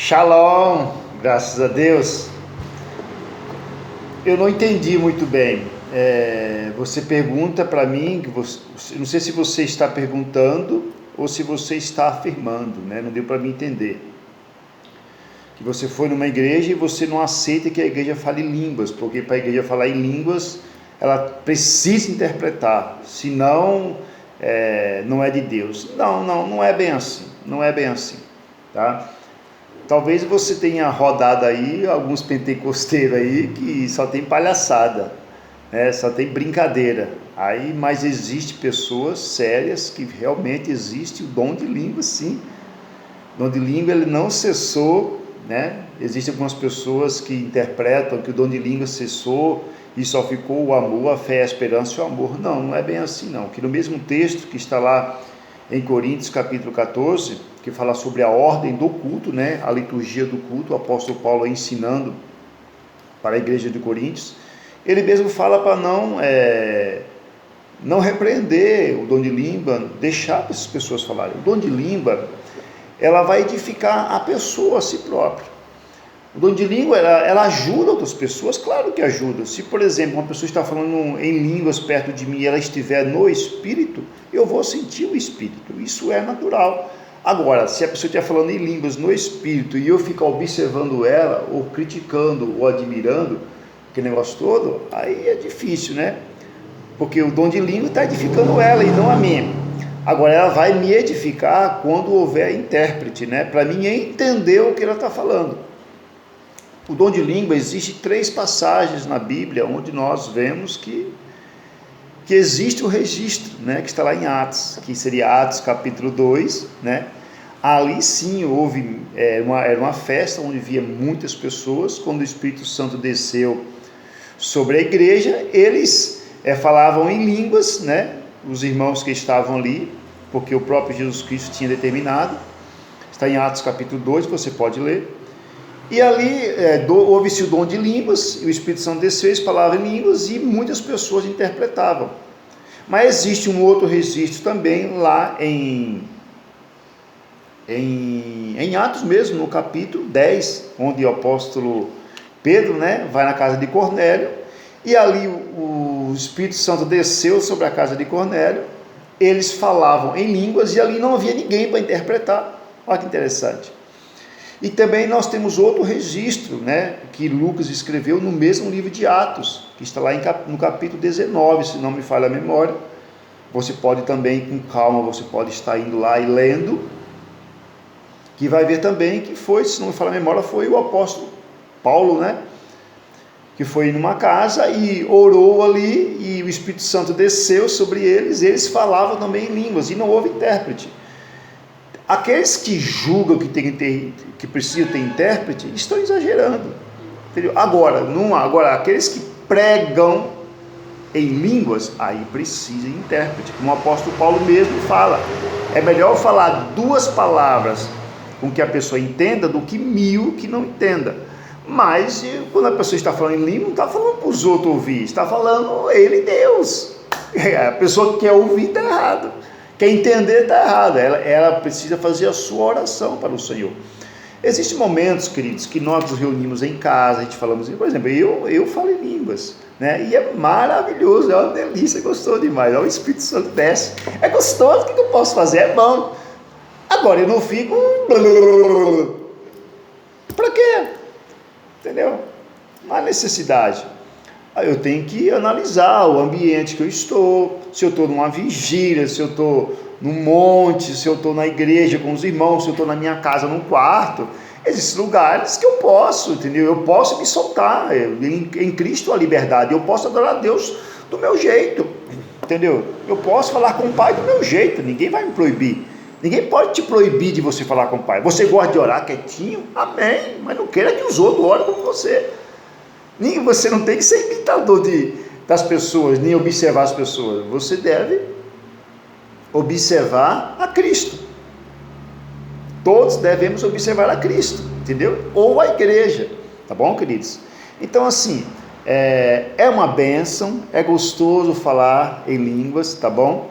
Shalom, graças a Deus. Eu não entendi muito bem. Você pergunta para mim, não sei se você está perguntando ou se você está afirmando, né? Não deu para mim entender. Que você foi numa igreja e você não aceita que a igreja fale línguas, porque para a igreja falar em línguas, ela precisa interpretar, senão não é de Deus. Não é bem assim, não é bem assim, tá? Talvez você tenha rodado aí alguns pentecosteiros aí que só tem palhaçada, né? Só tem brincadeira. Mas existe pessoas sérias que realmente existe o dom de língua, sim. O dom de língua ele não cessou, né? Existem algumas pessoas que interpretam que o dom de língua cessou e só ficou o amor, a fé, a esperança e o amor. Não é bem assim não. Que no mesmo texto que está lá em Coríntios capítulo 14, que fala sobre a ordem do culto, né? A liturgia do culto, o apóstolo Paulo ensinando para a igreja de Coríntios, ele mesmo fala para não repreender o dom de língua, deixar essas pessoas falarem. O dom de língua, ela vai edificar a pessoa a si própria. O dom de língua, ela ajuda outras pessoas, claro que ajuda. Se, por exemplo, uma pessoa está falando em línguas perto de mim e ela estiver no Espírito, eu vou sentir o Espírito, isso é natural. Agora, se a pessoa estiver falando em línguas no Espírito e eu ficar observando ela, ou criticando, ou admirando, aquele negócio todo, aí é difícil, né? Porque o dom de língua está edificando ela e não a mim. Agora, ela vai me edificar quando houver intérprete, né? Para mim entender o que ela está falando. O dom de língua, existe 3 passagens na Bíblia onde nós vemos que existe o registro, né, que está lá em Atos, que seria Atos capítulo 2, né? Ali sim houve, era uma festa onde via muitas pessoas. Quando o Espírito Santo desceu sobre a igreja, eles falavam em línguas, né? Os irmãos que estavam ali, porque o próprio Jesus Cristo tinha determinado. Está em Atos capítulo 2, você pode ler. E ali houve-se o dom de línguas, e o Espírito Santo desceu, eles falavam em línguas e muitas pessoas interpretavam. Mas existe um outro registro também lá em Atos mesmo, no capítulo 10, onde o apóstolo Pedro, né, vai na casa de Cornélio, e ali o Espírito Santo desceu sobre a casa de Cornélio, eles falavam em línguas e ali não havia ninguém para interpretar. Olha que interessante. E também nós temos outro registro, né, que Lucas escreveu no mesmo livro de Atos, que está lá no capítulo 19, se não me falha a memória. Você pode também, com calma, você pode estar indo lá e lendo, que vai ver também que foi, se não me falha a memória, foi o apóstolo Paulo, né, que foi numa casa e orou ali, e o Espírito Santo desceu sobre eles falavam também em línguas, e não houve intérprete. Aqueles que julgam que precisam ter intérprete, estão exagerando, entendeu? Agora, aqueles que pregam em línguas, aí precisa de intérprete. Como o apóstolo Paulo mesmo fala, é melhor falar 2 palavras com que a pessoa entenda do que 1000 que não entenda. Mas quando a pessoa está falando em língua, não está falando para os outros ouvir, está falando ele, Deus. A pessoa que quer ouvir está errado. Quer entender está errado, ela precisa fazer a sua oração para o Senhor. Existem momentos, queridos, que nós nos reunimos em casa, a gente falamos, por exemplo, eu falo em línguas, né? E é maravilhoso, é uma delícia, é gostoso demais, o Espírito Santo desce, é gostoso, o que eu posso fazer? É bom. Agora eu não fico, para quê? Entendeu? Não há necessidade. Eu tenho que analisar o ambiente que eu estou, se eu estou numa vigília, se eu estou num monte, se eu estou na igreja com os irmãos, se eu estou na minha casa, num quarto. Existem lugares que eu posso, entendeu? Eu posso me soltar, em Cristo a liberdade, eu posso adorar a Deus do meu jeito, entendeu? Eu posso falar com o Pai do meu jeito, ninguém vai me proibir. Ninguém pode te proibir de você falar com o Pai. Você gosta de orar quietinho? Amém, mas não queira que os outros orem como você. Você não tem que ser imitador das pessoas, nem observar as pessoas. Você deve observar a Cristo. Todos devemos observar a Cristo, entendeu? Ou a igreja, tá bom, queridos? Então, assim, é uma bênção, é gostoso falar em línguas, tá bom?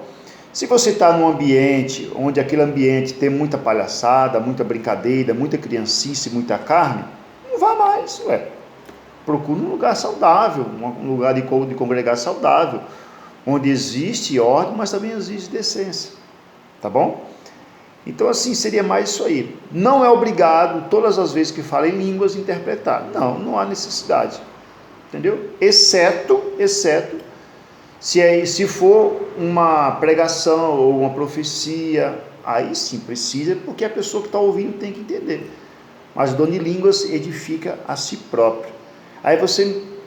Se você está num ambiente onde aquele ambiente tem muita palhaçada, muita brincadeira, muita criancice, muita carne, não vá mais, ué. Procure um lugar saudável, um lugar de congregar saudável, onde existe ordem, mas também existe decência, tá bom? Então assim, seria mais isso aí. Não é obrigado, todas as vezes que fala em línguas, interpretar. Não há necessidade, entendeu? Exceto se for uma pregação ou uma profecia, aí sim precisa, porque a pessoa que está ouvindo tem que entender. Mas o dom de línguas edifica a si próprio. Aí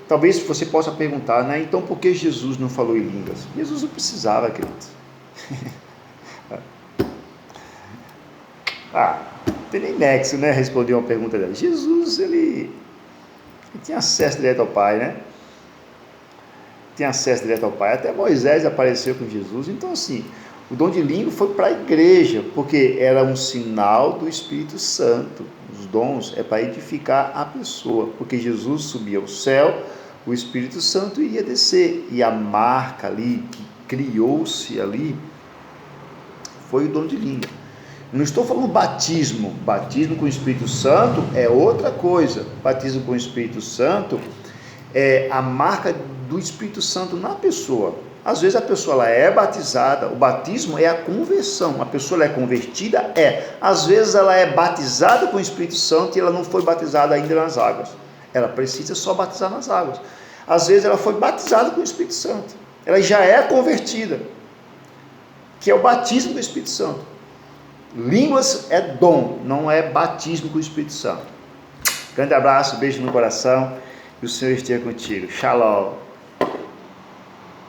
talvez você possa perguntar, né? Então por que Jesus não falou em línguas? Jesus não precisava, querido. Não tem nem nexo, né? Responder uma pergunta dela. Jesus, ele tinha acesso direto ao Pai, né? Tinha acesso direto ao Pai. Até Moisés apareceu com Jesus. Então, assim, o dom de língua foi para a igreja, porque era um sinal do Espírito Santo. Os dons é para edificar a pessoa, porque Jesus subia ao céu, o Espírito Santo ia descer. E a marca ali, que criou-se ali, foi o dom de língua. Não estou falando batismo. Batismo com o Espírito Santo é outra coisa. Batismo com o Espírito Santo é a marca do Espírito Santo na pessoa. Às vezes a pessoa ela é batizada, o batismo é a conversão, a pessoa ela é convertida, às vezes ela é batizada com o Espírito Santo e ela não foi batizada ainda nas águas, ela precisa só batizar nas águas. Às vezes ela foi batizada com o Espírito Santo, ela já é convertida, que é o batismo do Espírito Santo. Línguas é dom, não é batismo com o Espírito Santo. Grande abraço, beijo no coração, e o Senhor esteja contigo. Shalom.